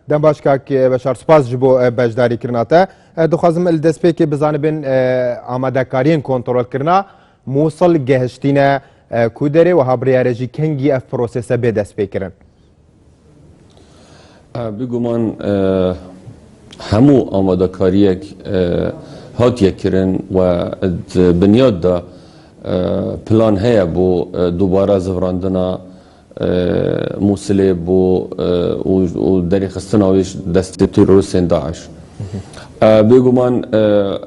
دم باش که بشار سپاس جبو بجداری کرناته دخوازم الدسپی که بزانه بین آماده کارین کنترل کرنا موصل گهشتینه کودره و هابریارجی کنگی اف پروسسه به دسپی کرن بگومان همو آماده کاریک هات یکرن و بنیاد دا پلان هیا بو دوباره زفراندنا موصله بو و دری خستناویش دست تروریستین داعش بگومان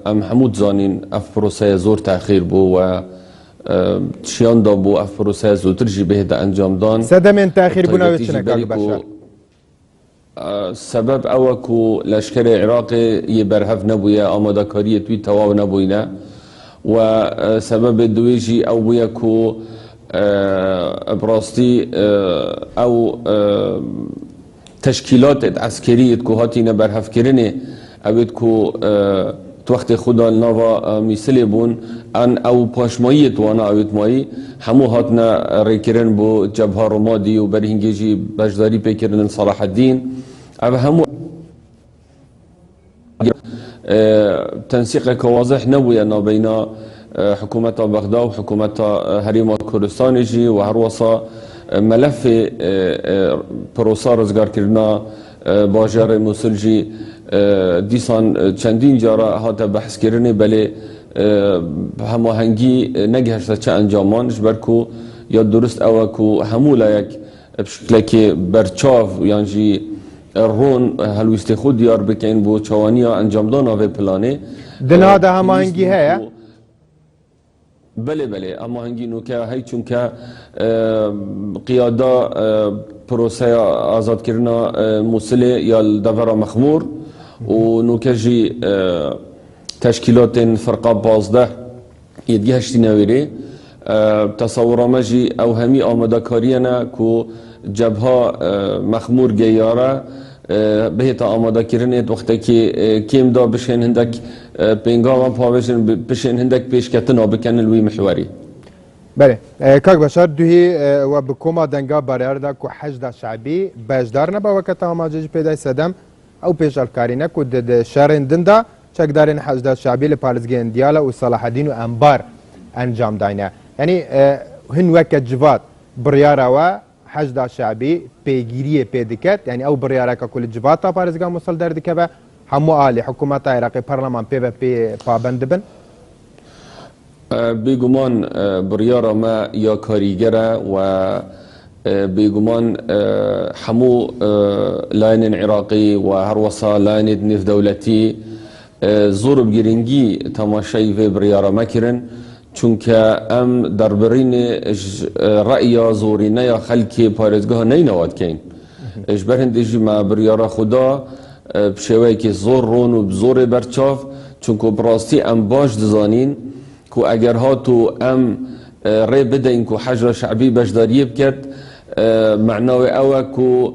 ام حمود زانین اف پروسه زور تأخیر بو و شیان دا بو اف پروسه زودتر جی به دا انجام دان سدمین تأخیر بناوی چنه کاغ بشار سبب اوکو لشکر عراقی یه برهف نبویه آماده کاری توی تواو نبوینه و سبب دویجی او بویه کو براستی او تشکیلات عسکری کو هاتینه برهف کرنه اوید کو وقت خدا نوا میسلی بون ان او پاشمایی توانا اوید مایی همو هاتنا ریکرن بو جبهه رمادی و برهنگیجی بجداری پیکرن صلاح الدین او همو تنسيق واضح نبوي أنه بين حكومة بغداد وحكومة هريم كردستان جي وهروسا ملف بروسا رزگار كرنا باجار موصل جي دیسان چندین جارا هاتا بحث کرنه بله هماهنگی نگهشت چه انجامان جبرکو یا درست اوه کو همو لایک بشکل که برچاف یعنی جی رون هلویست خود دیار بکن بو چوانیا انجام دان آوه پلانه دنها ده هماهنگی هیا؟ بله بله هماهنگی نوکه هی چون که قیاده پروسه آزاد کرنا موصله یا دفر مخمور و نوکجی تشکیلات فرقه 12 یدگهشتی نویره تصورامجی او همی آماده کارینا کو جبهه مخمور گیاره بهت آماده کرنه وقتی که کیم دا بشین هندک پینگام پاوشن بشین هندک پیش کتنا بکن الوی محوری بله کاک بشار دوهی و بکوما دنگا بریار دا کو حشد شعبی بجدار نبا وقت آماجه پیدا سدم او پیشال کارینه کو د شهرین دندا چکدارین حشد شعبی لپارزگین دیالا و صلاح الدین و انبار انجام داینه یعنی هن وقت جواد بریارا و حشد شعبی پیگیری پیدکت یعنی او بریارا که کل جواد تا پارزگان مصل در دکبه همو آلی حکومت عراقی پارلمان پی پابند بن بگمان بریارا ما یا کاریگره و بگمان همو لاین عراقی و هر وصا لاین نف دولتی زور بگیرنگی تماشای و بریارا مکرن چونکه ام دربرین رأی زورینه یا خلکی پارزگاه نینواد کن اجبر هندیجی ما بریارا خدا بشوی که زور رون و بزور برچاف چونکه براستی ام باش دزانین که اگر ها تو ام ری بدین که حجر شعبی بجداری بکرد معناوی اوه که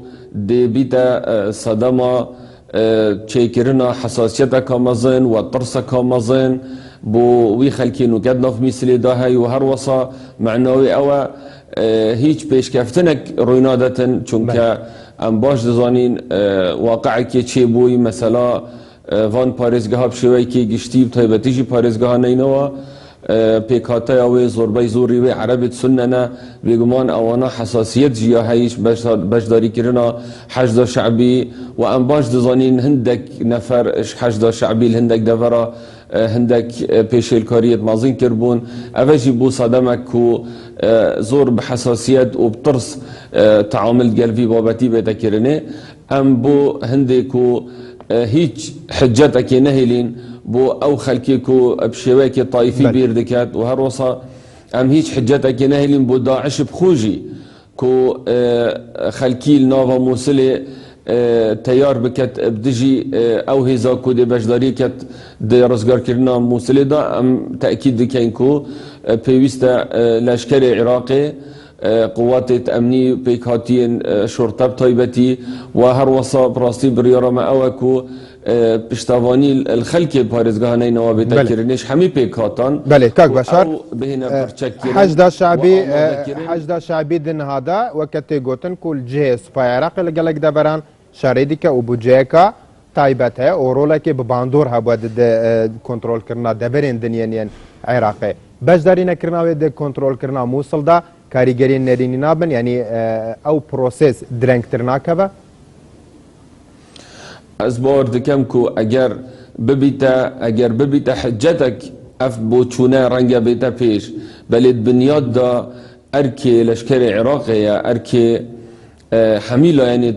دی بیتا صدما چیکرنا حساسیت کامزن و ترس کامزن بو وی خلکی نو کد نف مثلی دا هی و هر وصا معناوی اوه هیچ پیشکفتنک روینادتن چونکه ام باش دزانین واقعی که چی بوی مثلا وان پارزگاه بشوی که گشتی بطیبتیجی پارزگاه نینوا پیکاته اوی زوربای زوری و عربت سننه بگمان اوانا حساسیت جیا هیش بجداری کرنا حشد شعبی و ام باش دزانین هندک نفر حشد شعبی الهندک دفرا هندك پیش الکاریت مازین کربون اوجی بو صدمك کو زور بحساسیت و بطرس تعامل قلبي بابتي بتكرنه ام بو هندكو هیچ حجتك نهلين بو او خلكيكو بشواكي طائفي بيردكات وهر وصا ام هیچ حجتك نهلين بو داعش بخوجي كو خلكيل نوفا موصلي تیار بکت بدجی او هزا کو دی بجداری کت دی رزگار کرنا موصله دا ام تأکید دکین کو پیوست لشکر عراقی قوات امنی پیکاتین شرطه طایبتی و هر وصا براستی بریارا ما او کو پشتوانی الخلق پارزگاه نینوا بتکرنش همی پیکاتان بله کاک بشار حشد شعبی دن هادا وقت گوتن کل جه سپای عراق لگلگ دبران شهری دیکه و بودجه تایبەت هەیە و ڕۆڵێکی بباندۆر هەبووە کۆنتترۆلکردنا دەبەرێن دنیێنیان عێراقی بەشداری نەکردناوێت دە کۆنتترۆلکردنا مووسڵدا کاریگەری نەرینی نابن ینی ئەو پرۆسس درەنگتر ناکەوە ez باور دکم کو اگر ببیتا حجتك اف بو چونه رنگا بیتا پیش بلید بنیاد دا ارکی لشکر عراقی یا ارکی حمیلا یعنی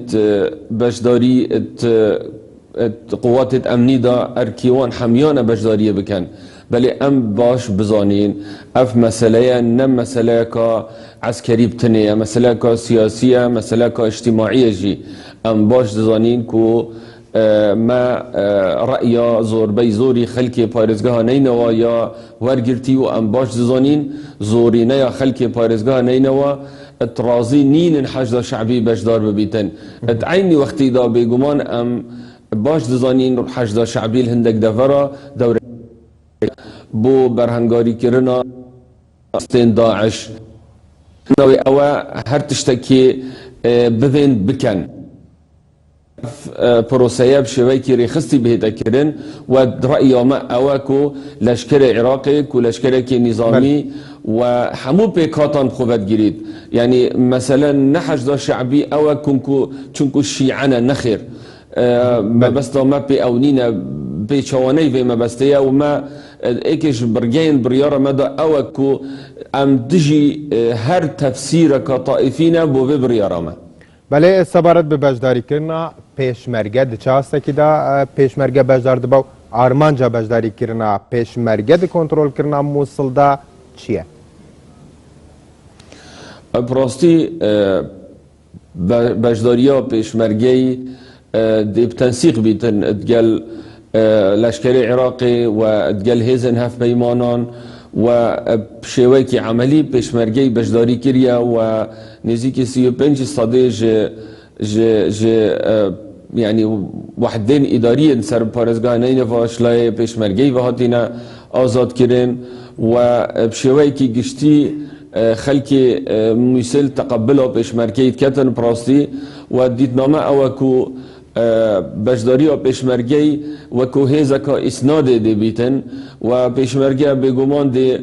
بشداری قوات امنی دا ارکیوان حمیان بشداری بکن بلی ام باش بزانین اف مسئله نم مسئله که عسکری بتنه مسئله که سیاسیه مسئله که اجتماعیه جی ام باش بزانین که ما رأي زور بي زوري خلقي پارزگاه نينوا يا ورگرتي و ام باش زانين زوري نيا خلقي پارزگاه نينوا اترازي نين حشد شعبي بشدار ببيتن اتعيني وقتي دا بيگمان ام باش زانين حشد شعبي الهندك دفرا دور بو برهنگاري كرنا استين داعش نوي اوا هر تشتكي بذين بكن پروسیه بشوی که ریخستی بهت کردن و رأی ما اواکو لشکر عراقی کو لشکر که نظامی و همو پیکاتان خوبت گیرید یعنی مثلا نحج دا شعبی اواکن کو چونکو شیعنا نخیر ما بس دا ما پی اونینا پی چوانی پی ما بستیا و ما ایکش برگین بریار ما دا اواکو ام دجی هر تفسیر که طائفینا بو بریار ما بله سبارت به بجداری کرنا پیشمرگه ده چاسته که دا پیشمرگه بجدار ده باو آرمانجا بجداری کرنا پیشمرگه ده کنترول کرنا موصل دا چیه؟ براستی بجداری ها پیشمرگه ده بتنسیق بیتن ادگل لشکر عراقی و ادگل هیزن هف بیمانان و بشوی که عملی پیشمرگه بجداری کریا و نزيك 35 صدي يعني وحدين إداريين سر بارزگاهنين فاشلاي پیشمرگی و هاتينا آزاد كرين و بشوي كي گشتي خلقي مثل تقبله پیشمرگی كتن براستي و ديتنامه اوكو بجداری و پیشمرگی و کو هزکا اسناد دی بیتن و پیشمرگی بگمان دی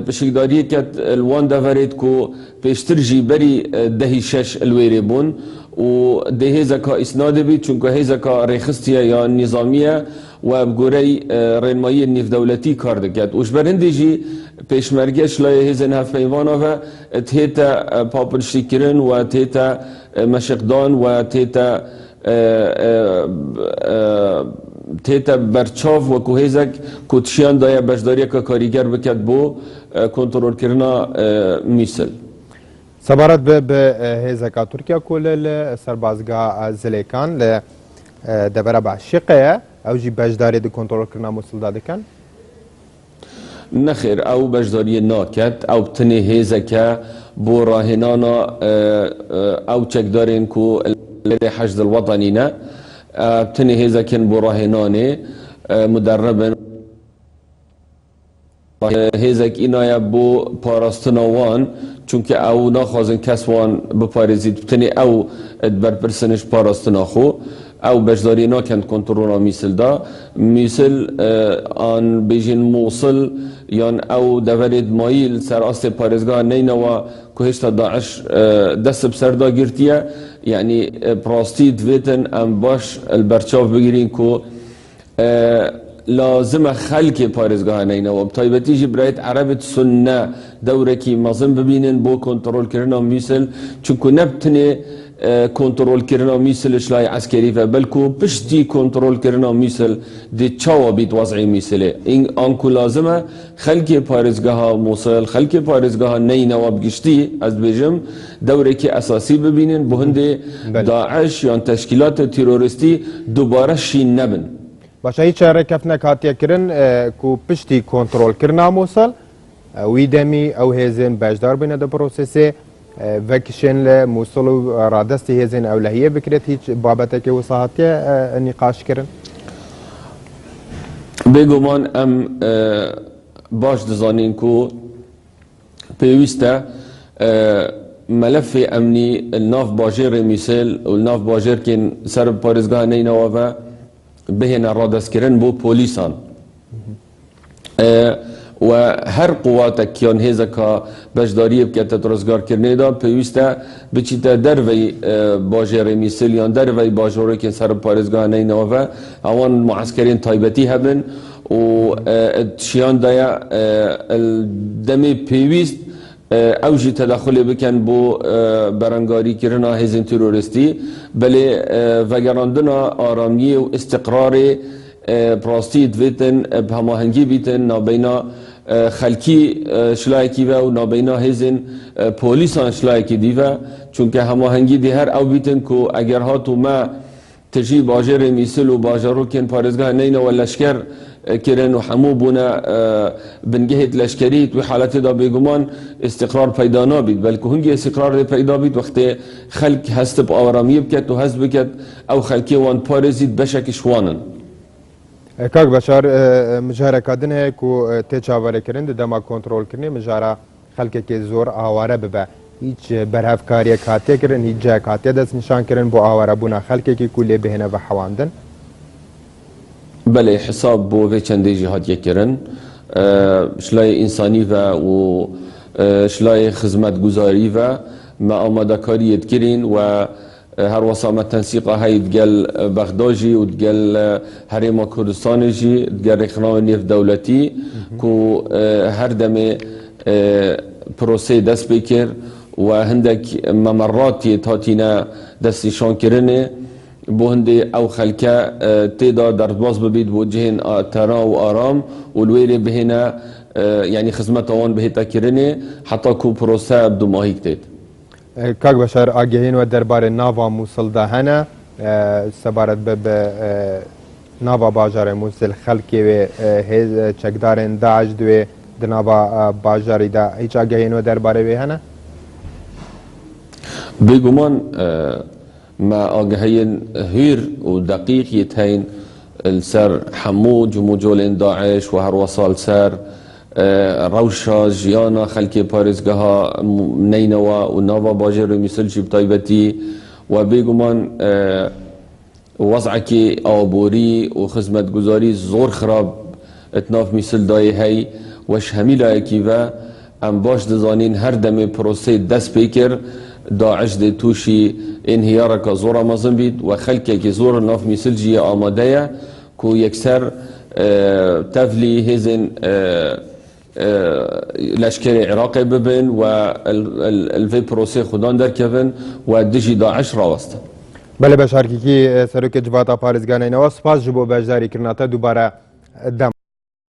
بشکداری کت الوان دفرید کو پیشترجی بری دهی شش الویری بون و ده هزکا اسناد بی چونکه هزکا ریخستیه یا نظامیه و بگوری رنمایی نیف دولتی کار دکت وش برندی جی پیشمرگیش لای هزن هف پیوانا و تهیتا پاپلشتی کرن و تهیتا مشقدان و تهیتا برچاف و کوهیزک کتشیان دایا بجداری که کاریگر بکد بو کنترول کرنا میسل سبارت به هزکا ترکیه کل سربازگاه زلیکان دبره بعشقه او جی بجداری ده کنترول کرنا موصل داده کن؟ نخیر او بجداری ناکت او بتنی هزکا بو راهنانا او چکدارین کو حشد الوطنی نه بتني هزكن براهناني مدربن هزك اینایا بو پاراستناوان چونکه او ناخوازن کسوان بپارزید بتني او ادبر پرسنش پاراستناخو او بجداری ناکند کنترولا میسل دا میسل آن بیجین موصل یان او دورید مایل سر آست پارزگاه نینوا که هشتا داعش دست بسر دا گرتیه يعني براستي دويتن ام باش البرچاف بگیرین کو لازم خلق پارزگاه نینه و بطایبتی جی برایت عربت سنه دوره کی مازم ببینن بو کنترول کرنا میسل چونکو نبتنه کنترول کرنا میسلش لای عسکری و بلکو پشتی کنترول کرنا میسل دی چاوا بیت وضعی میسله این آنکو لازمه خلق پارزگاه موصل خلق پارزگاه نینه و بگشتی از بیجم دوره کی اساسی ببینن بهنده داعش یا تشکیلات تروریستی دوباره شین نبن باشه هیچ حرکت نکاتیه کرن کو پشتی کنترول کرنا موصل ویدمی او هزین بجدار بینه ده پروسسی وکشن لموصل و رادستی هزین اولهیه بکرد هیچ بابته که وصاحتیه نقاش کرن بگمان ام باش دزانین کو پیوسته ملف امنی الناف باجر میسل و الناف باجر کن سر پارزگاه نینوا و بهن رادسکرن بو پولیسان و هر قواتك كيان هزكا بجداريه بكتا ترزگار کرنه دا پیوسته بچیتا دروی باجر میسل یا دروی باجوری که سر پارزگاه نینوا و اوان معسكرين تایبتی هبن و شیان دایا دمی پیوست اوجی تدخل بکن بو برانگاری کرنا هزین تروریستی بله وگراندنا آرامی و استقرار پراستی دویتن بهماهنگی بیتن نابینا خلکی شلایکی و نابینا هزین پولیسان شلایکی دیوه چونکه هماهنگی دی هر او بیتن که اگر هاتو ما تجی باجر میسل و باجرو کن پارزگاه نینا و لشکر کرن و همو بونا بنجهت لشکریت و حالت دا بگمان استقرار پیدا نابید بلکه هنگی استقرار پیدا بید وقتی خلق هست با آرامی بکت و هست بکت او خلکی وان پارزید بشک شوانن کاک بشار مجاره کادن ہے کو تی چاوره کرن دما کنترول کرنی مجاره خلق که زور آواره ببه هیچ برهف کاری کاتی کرن هیچ جای کاتی دست نشان کرن بو آواره بونا خلق که کلی بهنه و حواندن بله حساب بو في چنده جهاد يكرن شلای انسانی و شلای خدمت گزاری و ما آماده کاری يدكرين و هر وسامة تنسيقها هاي تقال بغداجي وتقال هريما كردستانجي تقال رخناوي نيف دولتي كو هر دمي بروسي دست بكر و هندك ممرات تاتينا دست نشان كرنه بو هندي او خلكه تيدا درباز ببيد بوجهن ترا و آرام والويري بهنا يعني خدمت اوان بهتا كرنه حتى كو بروسا بدو ماهي كتيد کاک بشار آگهین و درباره ناوا موصل ده هنه سبارت به ناوا باجار موصل خلکی و هیز چکدارن داعش دوی ده ناوا باجاری ده هیچ آگهین و درباره به هنه؟ بگمان ما آگهین هير و دقیق يتهين السر حمو جموجول داعش و هر وصال سر روشا جیانا خلکی پارزگاه نینوا و ناوا باجر میسل جیب تایبتی و بگمان وضعکی آبوری و خدمت گزاری زور خراب اتناف میسل دای هی وش همیلا اکی و ام باش دزانین هر دم پروسه دست پیکر داعش ده توشی انهیارک زور مازن بید و خلکی که زور ناف میسل جی آماده کو یکسر تفلی هزن لشکر عراقي ببن والفي بروسي خدان در كفن ودجي داعش راوستن بله بشار کی سروک جواتا پارزگانه نواز سپاس جبو بجداری کرناتا دوباره دم